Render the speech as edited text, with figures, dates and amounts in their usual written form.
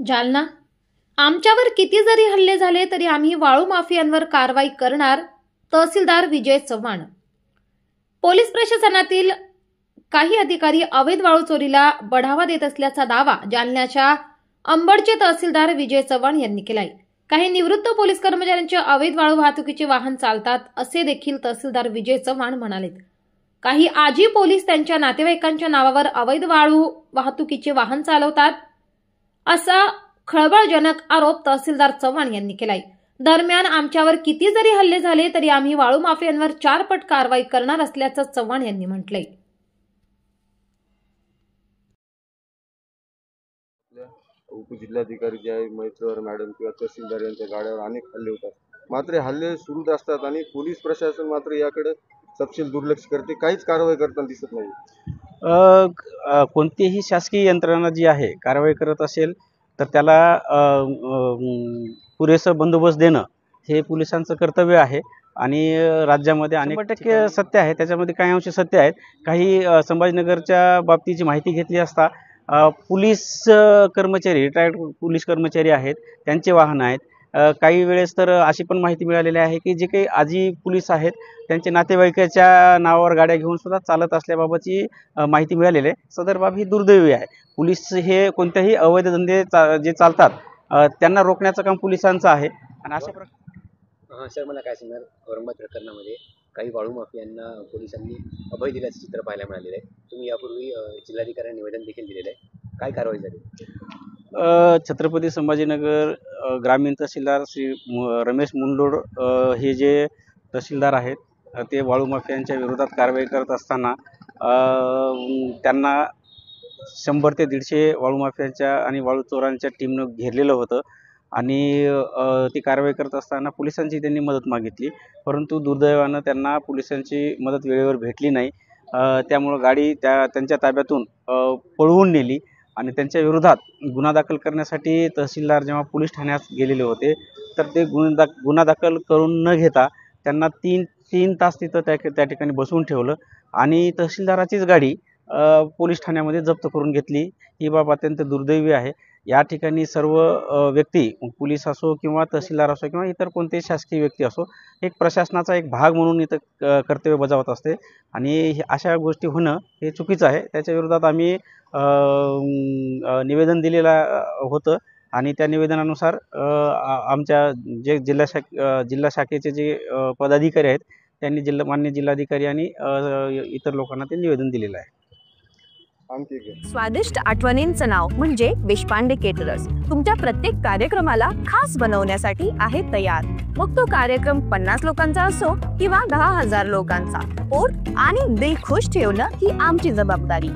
जालना, आमच्यावर किती जरी हल्ले झाले तरी आम्ही वाळू माफियांवर कारवाई करणार, तहसीलदार विजय चव्हाण. पोलीस प्रशासनातील काही अधिकारी अवैध वाळू चोरीला बढावा देत असल्याचा दावा जालन्याच्या अंबडचे तहसीलदार विजय चव्हाण यांनी केलाय. काही निवृत्त पोलीस कर्मचाऱ्यांचे अवैध वाळू वाहतुकीचे वाहन चालतात असे देखील तहसीलदार विजय चव्हाण म्हणाले. काही आजी पोलीस त्यांच्या नातेवाईकांच्या नावावर अवैध वाळू वाहतुकीचे वाहन चालवतात असा खळबळजनक आरोप तहसीलदार चव्हाण यांनी केलाय. दरम्यान आमच्यावर किती जरी हल्ले झाले तरी आम्ही वाळू माफियांवर 4 पट कारवाई करणार असल्याचं चव्हाण यांनी म्हटलंय. उपजिल्हाधिकारी जे आहे मैत्र मॅडम किंवा तहसीलदार यांच्या गाड्यावर अनेक हल्ले होतात. मात्र हल्ले सुरूच असतात आणि पोलीस प्रशासन मात्र याकडे सपशेल दुर्लक्ष करते, काहीच कारवाई करताना दिसत नाही. कोणतीही शासकीय यंत्रणा जी आहे कारवाई करत असेल तर त्याला पुरेसा बंदोबस्त देणं हे पोलिसांचं कर्तव्य आहे. आणि राज्यामध्ये अनेक 100% सत्य आहे, त्याच्यामध्ये काही अंश सत्य आहेत. काही संभाजीनगरच्या बाबतीची माहिती घेतली असता पोलीस कर्मचारी, रिटायर्ड पोलीस कर्मचारी आहेत, त्यांचे वाहन आहेत. काही वेळेस तर अशी पण माहिती मिळालेली आहे की जे काही आजी पोलीस आहेत त्यांचे नातेवाईकाच्या नावावर गाड्या घेऊन सुद्धा चालत असल्याबाबतची माहिती मिळालेली आहे. सदर बाब ही दुर्दैवी आहे. पोलीस हे कोणत्याही अवैध धंदे जे चालतात त्यांना रोखण्याचं काम पोलिसांचं आहे. आणि अशा प्रकारे सर, मला काय सांगणार, औरंगाबाद प्रकरणामध्ये काही वाळू माफियांना पोलिसांनी अभय दिल्याचं चित्र पाहायला मिळालेलं आहे. तुम्ही यापूर्वी जिल्हाधिकाऱ्यांना निवेदन देखील दिलेलं आहे, काय कारवाई झाली? छत्रपती संभाजीनगर ग्रामीण तहसीलदार श्री रमेश मुंडोड हे जे तहसीलदार आहेत ते वाळू माफियांच्या विरोधात कारवाई करत असताना त्यांना 100 ते 150 वाळू माफियांच्या आणि वाळू चोरांच्या टीमनं घेरलेलं होतं. आणि ती कारवाई करत असताना पोलिसांची त्यांनी मदत मागितली, परंतु दुर्दैवानं त्यांना पोलिसांची मदत वेळेवर भेटली नाही. त्यामुळं गाडी त्यांच्या ताब्यातून पळवून नेली आणि त्यांच्या विरोधात गुन्हा दाखल करण्यासाठी तहसीलदार जेव्हा पोलीस ठाण्यात गेलेले होते तर ते गुन्हा दाखल करून न घेता त्यांना तीन तास तिथं त्या ठिकाणी बसवून ठेवलं आणि तहसीलदाराचीच गाडी पोलीस ठाण्यामध्ये जप्त करून घेतली. ही बाब अत्यंत दुर्दैवी आहे. या ठिकाणी सर्व व्यक्ती, पोलीस असो किंवा तहसीलदार असो किंवा इतर कोणतेही शासकीय व्यक्ती असो, एक प्रशासनाचा एक भाग म्हणून इथं कर्तव्य बजावत असते आणि अशा गोष्टी होणं हे चुकीचं आहे. त्याच्या विरोधात आम्ही निवेदन दिलेलं होतं आणि त्या निवेदनानुसार आमच्या जे जिल्हा शाखेचे जे पदाधिकारी आहेत त्यांनी मान्य जिल्हाधिकारी आणि इतर लोकांना ते निवेदन दिलेलं आहे. स्वादिष्ट आठवणींचं नाव म्हणजे देशपांडे केटरर्स तुमच्या प्रत्येक कार्यक्रमाला खास बनवण्यासाठी आहे तयार. मग तो कार्यक्रम 50 लोकांचा असो किंवा 10,000 लोकांचा, पोट आणि दिल खुश ठेवणं ही आमची जबाबदारी.